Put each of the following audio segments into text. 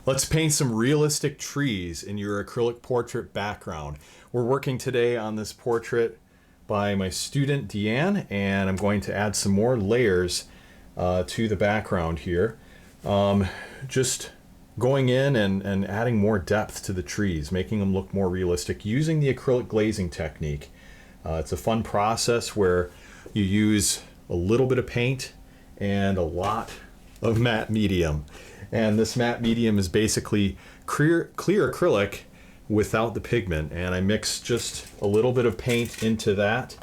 Let's paint some realistic trees in your acrylic portrait background. We're working today on this portrait by my student Diane, and I'm going to add some more layers to the background here. Just going in and adding more depth to the trees, making them look more realistic using the acrylic glazing technique. It's a fun process where you use a little bit of paint and a lot of matte medium. And this matte medium is basically clear acrylic without the pigment. And I mix just a little bit of paint into that.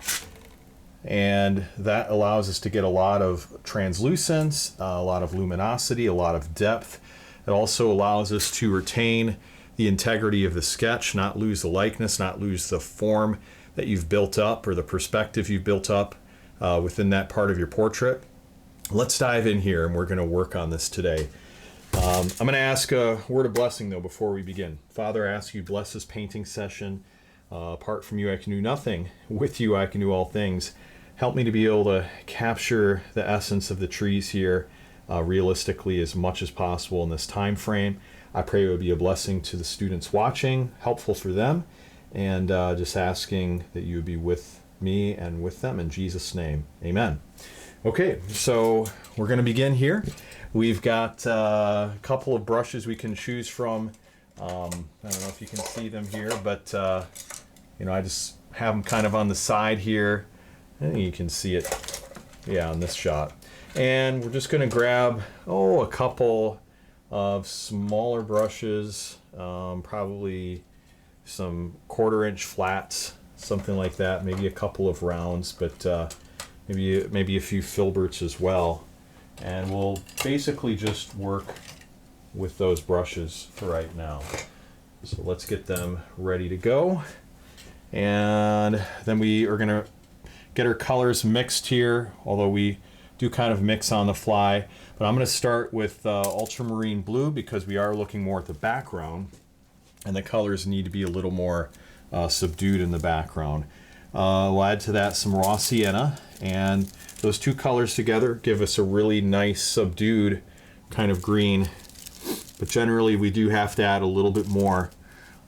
And that allows us to get a lot of translucence, a lot of luminosity, a lot of depth. It also allows us to retain the integrity of the sketch, not lose the likeness, not lose the form that you've built up or the perspective you've built up within that part of your portrait. Let's dive in here and we're going to work on this today. I'm going to ask a word of blessing though before we begin. Father, I ask you bless this painting session. Apart from you, I can do nothing. With you, I can do all things. Help me to be able to capture the essence of the trees here realistically as much as possible in this time frame. I pray it would be a blessing to the students watching, helpful for them, and just asking that you would be with me and with them in Jesus' name. Amen. Okay, so we're going to begin here. We've got a couple of brushes we can choose from. I don't know if you can see them here, but I just have them kind of on the side here. And you can see it, yeah, on this shot. And we're just going to grab, a couple of smaller brushes, probably some 1/4 inch flats, something like that. Maybe a couple of rounds, but maybe a few filberts as well. And we'll basically just work with those brushes for right now. So let's get them ready to go. And then we are going to get our colors mixed here, although we do kind of mix on the fly. But I'm going to start with ultramarine blue because we are looking more at the background and the colors need to be a little more subdued in the background. We'll add to that some raw sienna, and those two colors together give us a really nice subdued kind of green. But generally we do have to add a little bit more.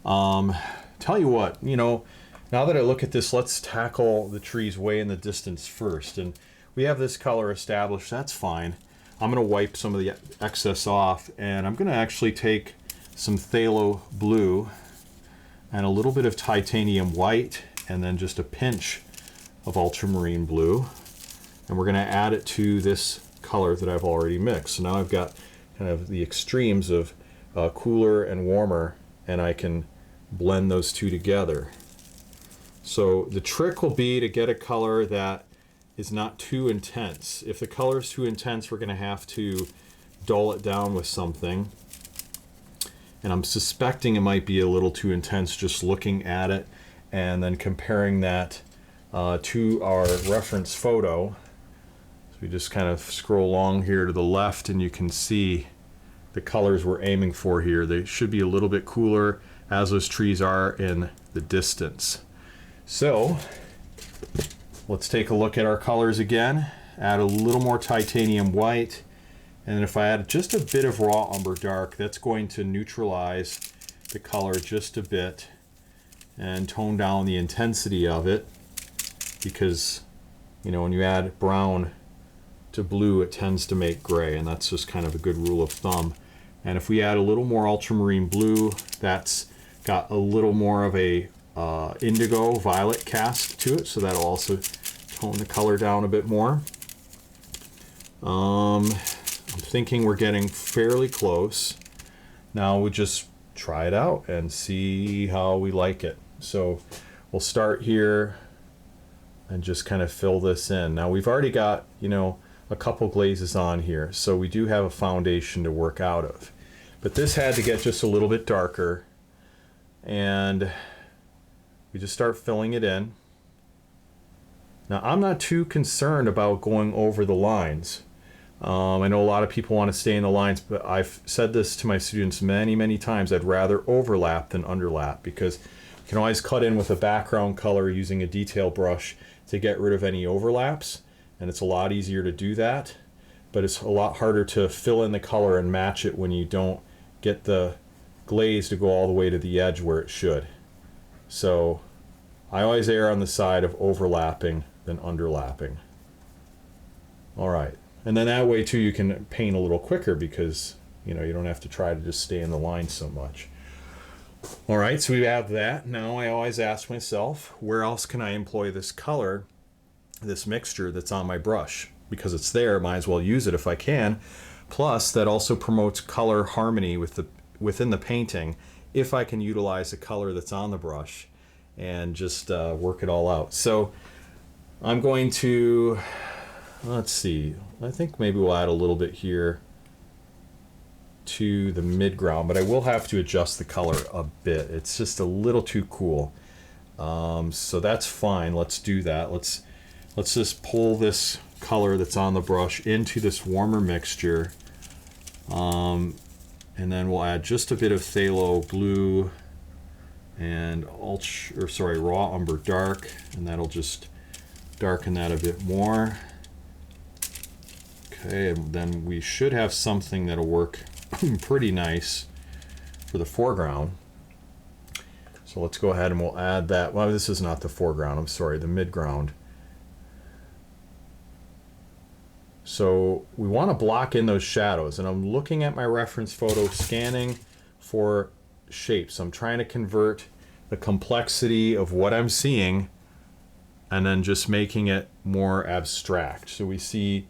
Tell you what, now that I look at this, let's tackle the trees way in the distance first. And we have this color established, that's fine. I'm going to wipe some of the excess off, and I'm going to actually take some phthalo blue and a little bit of titanium white, and then just a pinch of ultramarine blue. And we're going to add it to this color that I've already mixed. So now I've got kind of the extremes of cooler and warmer, and I can blend those two together. So the trick will be to get a color that is not too intense. If the color is too intense, we're going to have to dull it down with something. And I'm suspecting it might be a little too intense just looking at it and then comparing that to our reference photo. So we just kind of scroll along here to the left and you can see the colors we're aiming for here. They should be a little bit cooler as those trees are in the distance. So let's take a look at our colors again. Add a little more titanium white, and if I add just a bit of raw umber dark, that's going to neutralize the color just a bit and tone down the intensity of it, because when you add brown to blue it tends to make gray, and that's just kind of a good rule of thumb. And if we add a little more ultramarine blue, that's got a little more of a indigo violet cast to it, so that'll also tone the color down a bit more. I'm thinking we're getting fairly close. Now we'll just try it out and see how we like it. So we'll start here and just kind of fill this in. Now we've already got a couple glazes on here, so we do have a foundation to work out of. But this had to get just a little bit darker, and we just start filling it in. Now I'm not too concerned about going over the lines. I know a lot of people want to stay in the lines, but I've said this to my students many times. I'd rather overlap than underlap, because you can always cut in with a background color using a detail brush to get rid of any overlaps, and it's a lot easier to do that, but it's a lot harder to fill in the color and match it when you don't get the glaze to go all the way to the edge where it should. So I always err on the side of overlapping than underlapping. All right, and then that way too you can paint a little quicker because you don't have to try to just stay in the line so much. All right, so we have that. Now I always ask myself, where else can I employ this color, this mixture that's on my brush? Because it's there, might as well use it if I can. Plus, that also promotes color harmony within the painting if I can utilize the color that's on the brush and just work it all out. So I'm going to, let's see, I think maybe we'll add a little bit here to the midground, but I will have to adjust the color a bit. It's just a little too cool. So that's fine. Let's do that. Let's just pull this color that's on the brush into this warmer mixture. And then we'll add just a bit of phthalo blue and raw umber dark, and that'll just darken that a bit more. Okay, and then we should have something that'll work pretty nice for the foreground. So let's go ahead and we'll add that. Well, this is not the foreground, I'm sorry, the midground. So we want to block in those shadows, and I'm looking at my reference photo, scanning for shapes. I'm trying to convert the complexity of what I'm seeing and then just making it more abstract. So we see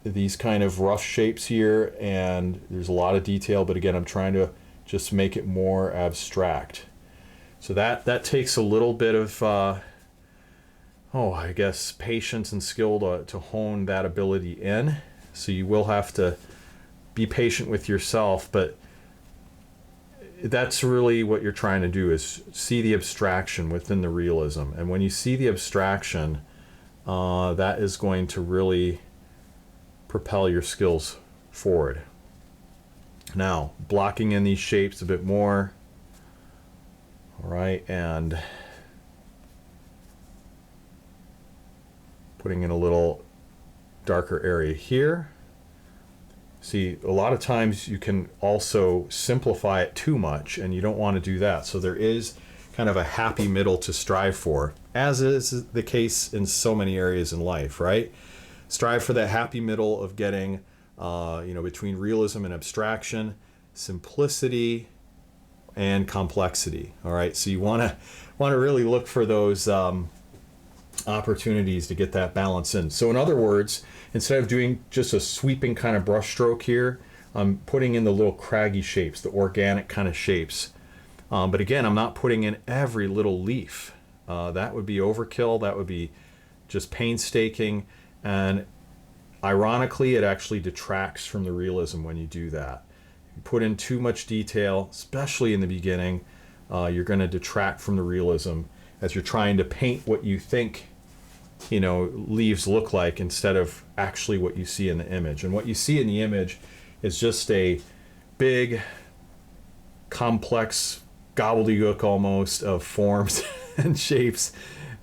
these kind of rough shapes here, and there's a lot of detail, but again, I'm trying to just make it more abstract. So that takes a little bit of I guess patience and skill to hone that ability in. So you will have to be patient with yourself, but that's really what you're trying to do, is see the abstraction within the realism. And when you see the abstraction, that is going to really propel your skills forward. Now, blocking in these shapes a bit more. All right, and putting in a little darker area here. See, a lot of times you can also simplify it too much, and you don't want to do that. So there is kind of a happy middle to strive for, as is the case in so many areas in life, right? Strive for that happy middle of getting, between realism and abstraction, simplicity and complexity. All right, so you want to really look for those opportunities to get that balance in. So in other words, instead of doing just a sweeping kind of brush stroke here, I'm putting in the little craggy shapes, the organic kind of shapes. But again, I'm not putting in every little leaf. That would be overkill. That would be just painstaking. And ironically, it actually detracts from the realism when you do that. You put in too much detail, especially in the beginning, you're going to detract from the realism as you're trying to paint what you think leaves look like instead of actually what you see in the image. And what you see in the image is just a big, complex gobbledygook almost of forms and shapes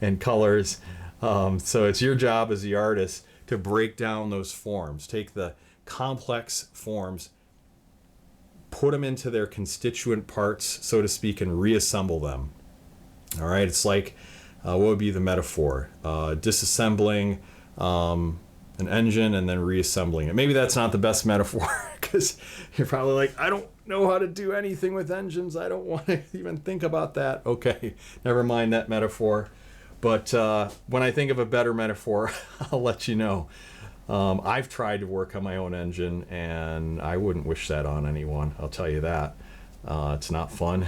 and colors. So it's your job as the artist to break down those forms, take the complex forms, put them into their constituent parts, so to speak, and reassemble them. All right, it's like, what would be the metaphor? Disassembling an engine and then reassembling it. Maybe that's not the best metaphor, because you're probably like, I don't know how to do anything with engines. I don't want to even think about that. Okay, never mind that metaphor. But when I think of a better metaphor, I'll let you know. I've tried to work on my own engine, and I wouldn't wish that on anyone. I'll tell you that. It's not fun.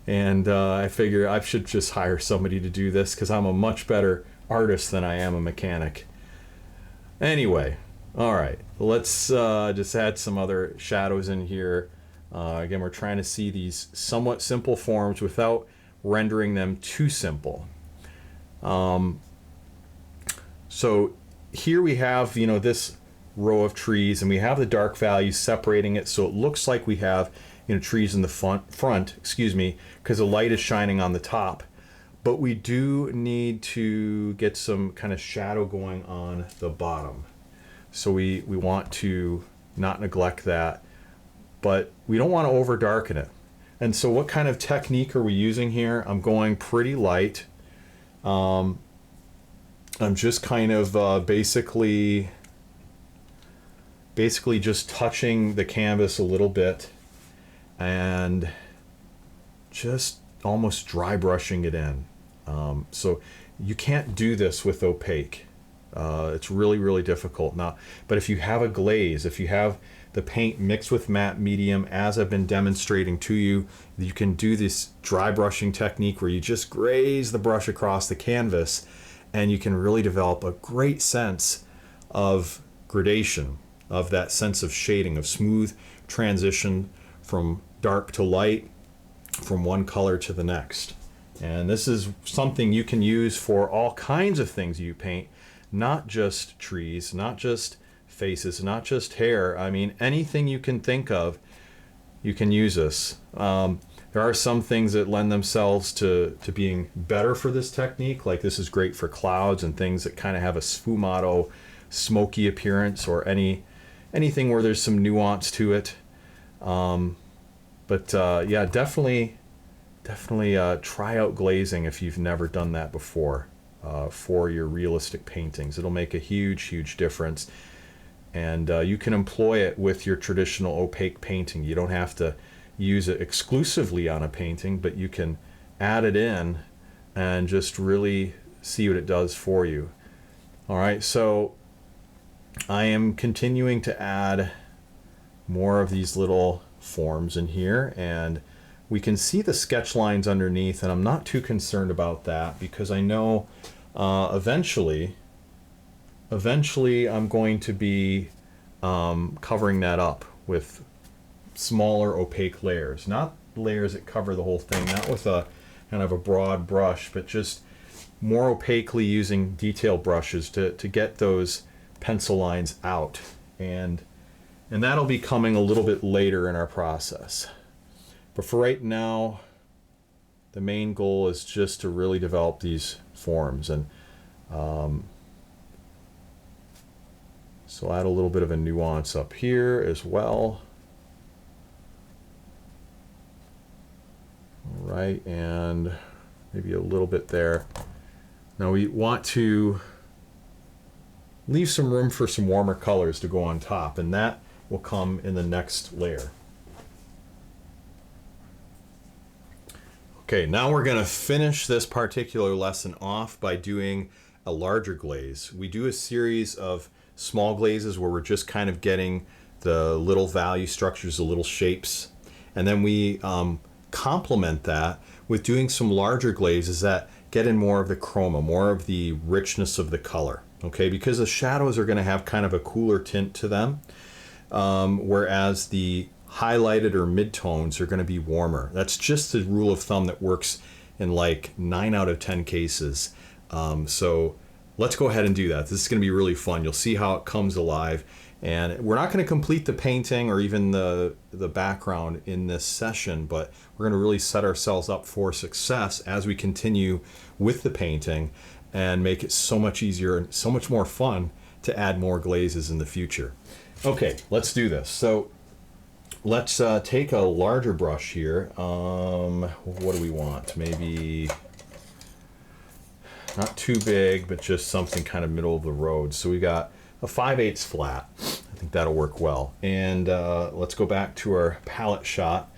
And I figure I should just hire somebody to do this, because I'm a much better artist than I am a mechanic. Anyway, all right, let's just add some other shadows in here. Again, we're trying to see these somewhat simple forms without rendering them too simple. So here we have, this row of trees, and we have the dark values separating it, so it looks like we have trees in the front, because the light is shining on the top. But we do need to get some kind of shadow going on the bottom. So we want to not neglect that, but we don't want to over darken it. And so what kind of technique are we using here? I'm going pretty light. I'm just kind of basically just touching the canvas a little bit and just almost dry brushing it in. So you can't do this with opaque. It's really, really difficult now. But if you have a glaze, if you have the paint mixed with matte medium, as I've been demonstrating to you, you can do this dry brushing technique where you just graze the brush across the canvas, and you can really develop a great sense of gradation, of that sense of shading, of smooth transition from dark to light, from one color to the next. And this is something you can use for all kinds of things you paint, not just trees, not just faces, not just hair. I mean, anything you can think of, you can use this. There are some things that lend themselves to being better for this technique, like this is great for clouds and things that kind of have a sfumato, smoky appearance, or anything where there's some nuance to it. Yeah, definitely try out glazing if you've never done that before for your realistic paintings. It'll make a huge difference. And you can employ it with your traditional opaque painting. You don't have to use it exclusively on a painting, but you can add it in and just really see what it does for you. All right, so I am continuing to add more of these little forms in here, and we can see the sketch lines underneath, and I'm not too concerned about that because I know eventually I'm going to be covering that up with smaller opaque layers, not layers that cover the whole thing, not with a kind of a broad brush, but just more opaquely using detail brushes to get those pencil lines out. And that'll be coming a little bit later in our process. But for right now, the main goal is just to really develop these forms. And so add a little bit of a nuance up here as well. All right, and maybe a little bit there. Now we want to leave some room for some warmer colors to go on top, and that will come in the next layer. Okay, now we're going to finish this particular lesson off by doing a larger glaze. We do a series of small glazes where we're just kind of getting the little value structures, the little shapes, and then we complement that with doing some larger glazes that get in more of the chroma, more of the richness of the color. Okay, because the shadows are going to have kind of a cooler tint to them, whereas the highlighted or midtones are going to be warmer. That's just the rule of thumb that works in like 9 out of 10 cases. So let's go ahead and do that. This is going to be really fun. You'll see how it comes alive. And we're not going to complete the painting or even the background in this session, but we're going to really set ourselves up for success as we continue with the painting and make it so much easier and so much more fun to add more glazes in the future. Okay, let's do this. So let's take a larger brush here. What do we want? Maybe not too big, but just something kind of middle of the road. So we got a 5/8 flat. I think that'll work well. And let's go back to our palette shot.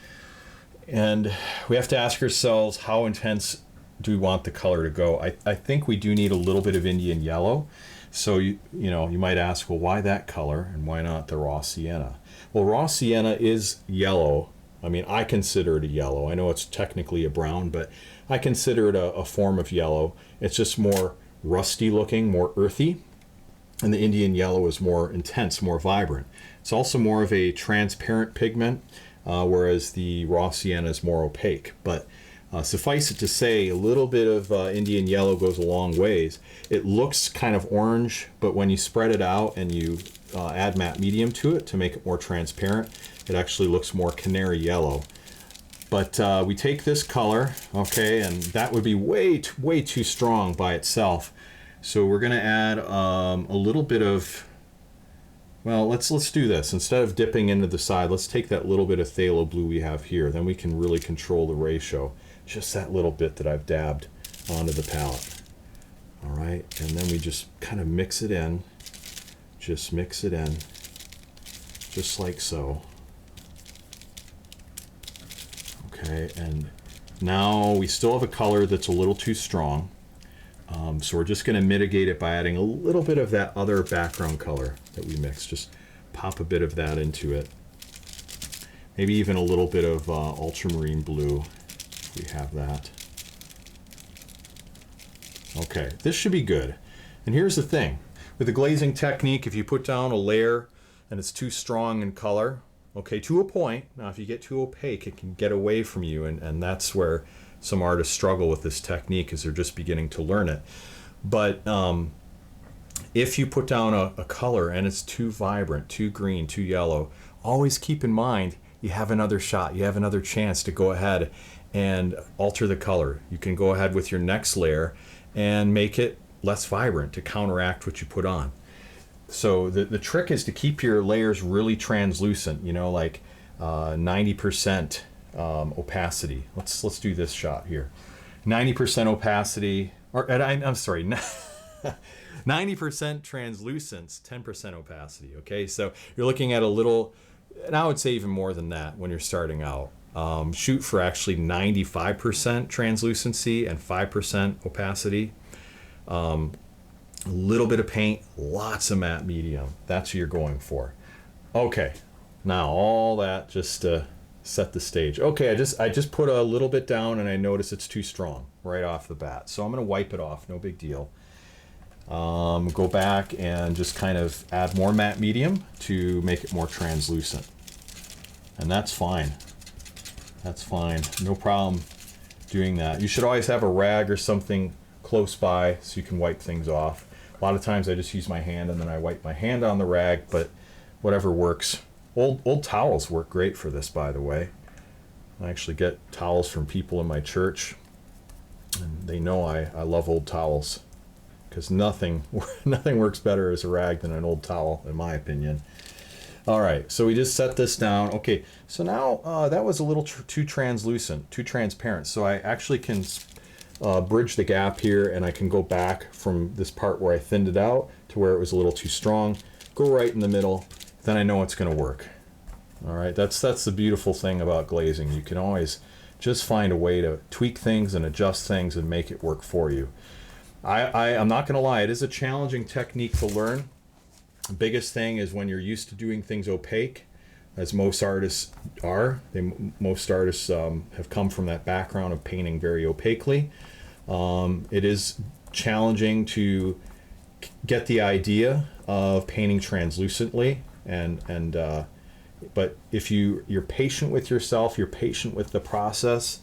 And we have to ask ourselves, how intense do we want the color to go? I think we do need a little bit of Indian yellow. So you might ask, well, why that color and why not the raw sienna? Well, raw sienna is yellow. I mean, I consider it a yellow. I know it's technically a brown, but I consider it a form of yellow. It's just more rusty looking, more earthy. And the Indian yellow is more intense, more vibrant. It's also more of a transparent pigment, whereas the raw sienna is more opaque. But suffice it to say, a little bit of Indian yellow goes a long ways. It looks kind of orange, but when you spread it out and you add matte medium to it to make it more transparent, it actually looks more canary yellow. But we take this color, okay, and that would be way too strong by itself. So we're going to add a little bit of Well, let's do this. Instead of dipping into the side, let's take that little bit of phthalo blue we have here. Then we can really control the ratio. Just that little bit that I've dabbed onto the palette. All right, and then we just kind of mix it in. Just mix it in, just like so. Okay, and now we still have a color that's a little too strong. So we're just going to mitigate it by adding a little bit of that other background color that we mixed. Just pop a bit of that into it. Maybe even a little bit of ultramarine blue, if we have that. Okay, this should be good. And here's the thing. With the glazing technique, if you put down a layer and it's too strong in color, okay, to a point. Now, if you get too opaque, it can get away from you, and that's where some artists struggle with this technique, as they're just beginning to learn it. But if you put down a color and it's too vibrant, too green, too yellow, always keep in mind you have another shot, you have another chance to go ahead and alter the color. You can go ahead with your next layer and make it less vibrant to counteract what you put on. So the trick is to keep your layers really translucent, you know, like 90% opacity. Let's do this shot here. 90% opacity, or I'm sorry, 90% translucence, 10% opacity. Okay, so you're looking at a little, and I would say even more than that when you're starting out. Shoot for actually 95% translucency and 5% opacity. A little bit of paint, lots of matte medium. That's what you're going for. Okay, now all that just to set the stage. Okay, I just put a little bit down and I notice it's too strong right off the bat. So I'm gonna wipe it off, no big deal. Go back and just kind of add more matte medium to make it more translucent. And that's fine. That's fine, no problem doing that. You should always have a rag or something close by so you can wipe things off. A lot of times I just use my hand and then I wipe my hand on the rag, but whatever works. Old towels work great for this, by the way. I actually get towels from people in my church, and they know I love old towels, because nothing works better as a rag than an old towel, in my opinion. All right, so we just set this down. Okay, so now that was a little too translucent, too transparent. So I actually can bridge the gap here, and I can go back from this part where I thinned it out to where it was a little too strong. Go right in the middle, then I know it's going to work. All right, that's the beautiful thing about glazing. You can always just find a way to tweak things and adjust things and make it work for you. I'm not going to lie, it is a challenging technique to learn. The biggest thing is when you're used to doing things opaque, as most artists are. Most artists have come from that background of painting very opaquely. It is challenging to get the idea of painting translucently, but if you're patient with yourself, you're patient with the process,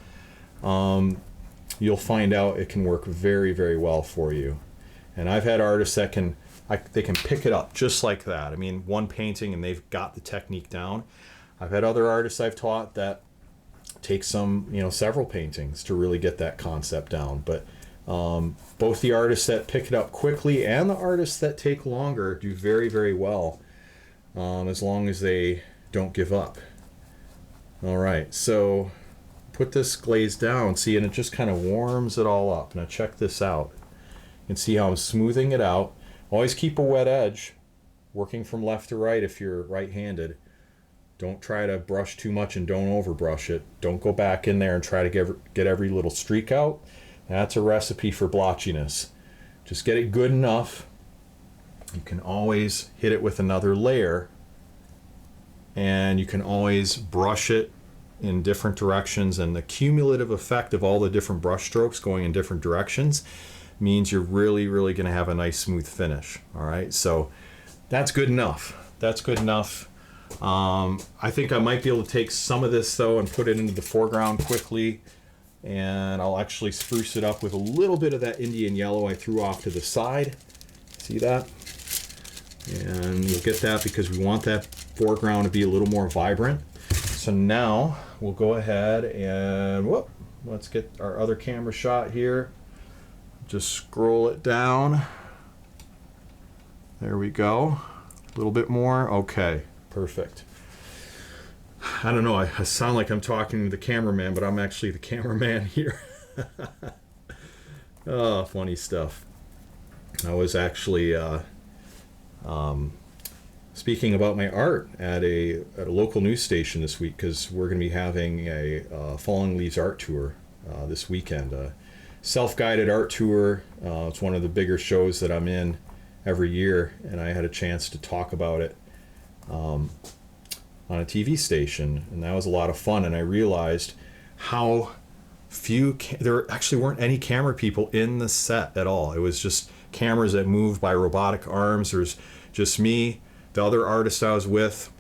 you'll find out it can work very, very well for you. And I've had artists that they can pick it up just like that. I mean, one painting and they've got the technique down. I've had other artists I've taught that take several paintings to really get that concept down. But both the artists that pick it up quickly and the artists that take longer do very, very well, as long as they don't give up. All right, so put this glaze down, see, and it just kind of warms it all up. Now check this out. You can see how I'm smoothing it out. Always keep a wet edge, working from left to right if you're right-handed. Don't try to brush too much and don't overbrush it. Don't go back in there and try to get every little streak out. That's a recipe for blotchiness. Just get it good enough. You can always hit it with another layer, and you can always brush it in different directions, and the cumulative effect of all the different brush strokes going in different directions means you're really, really going to have a nice smooth finish. All right, so that's good enough. That's good enough. I think I might be able to take some of this though and put it into the foreground quickly, and I'll actually spruce it up with a little bit of that Indian yellow I threw off to the side. See that? And you'll get that because we want that foreground to be a little more vibrant. So now we'll go ahead and let's get our other camera shot here. Just scroll it down. There we go. A little bit more? Okay, perfect. I don't know, I sound like I'm talking to the cameraman, but I'm actually the cameraman here. Oh, funny stuff. I was actually speaking about my art at a local news station this week, because we're going to be having a Falling Leaves art tour this weekend. A self-guided art tour. It's one of the bigger shows that I'm in every year, and I had a chance to talk about it on a TV station, and that was a lot of fun. And I realized how there actually weren't any camera people in the set at all. It was just cameras that moved by robotic arms. There's just me, the other artist I was with,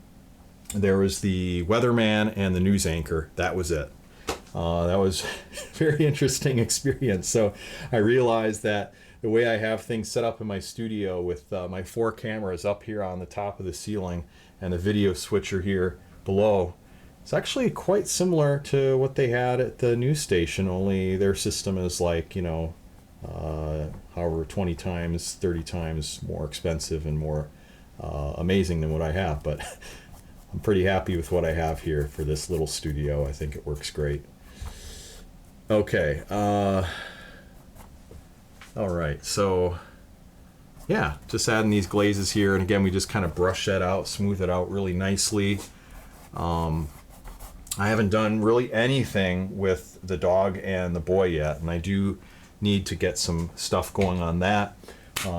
there was the weatherman and the news anchor. That was it. That was a very interesting experience. So I realized that the way I have things set up in my studio with my 4 cameras up here on the top of the ceiling and the video switcher here below, it's actually quite similar to what they had at the news station, only their system is like, you know, however 20 times, 30 times more expensive and more amazing than what I have. But I'm pretty happy with what I have here for this little studio. I think it works great. Okay. All right. So yeah, just adding these glazes here. And again, we just kind of brush that out, smooth it out really nicely. I haven't done really anything with the dog and the boy yet, and I do need to get some stuff going on that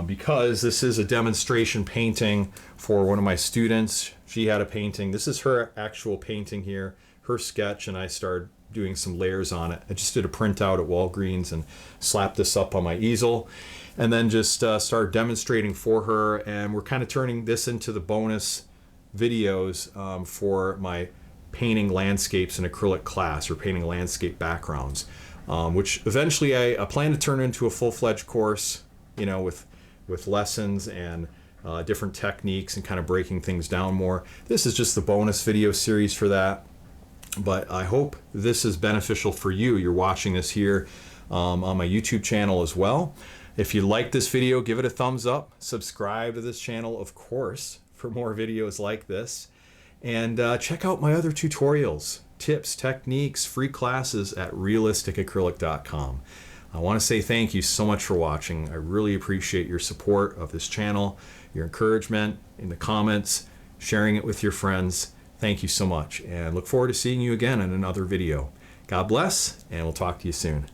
because this is a demonstration painting for one of my students. She had a painting. This is her actual painting here, her sketch, and I started doing some layers on it. I just did a printout at Walgreens and slapped this up on my easel, and then just started demonstrating for her, and we're kind of turning this into the bonus videos for my painting landscapes in acrylic class, or painting landscape backgrounds, which eventually I plan to turn into a full-fledged course, you know, with lessons and different techniques and kind of breaking things down more. This is just the bonus video series for that, but I hope this is beneficial for you. You're watching this here on my YouTube channel as well. If you like this video, give it a thumbs up, subscribe to this channel, of course, for more videos like this. And check out my other tutorials, tips, techniques, free classes at realisticacrylic.com. I want to say thank you so much for watching. I really appreciate your support of this channel, your encouragement in the comments, sharing it with your friends. Thank you so much, and look forward to seeing you again in another video. God bless, and we'll talk to you soon.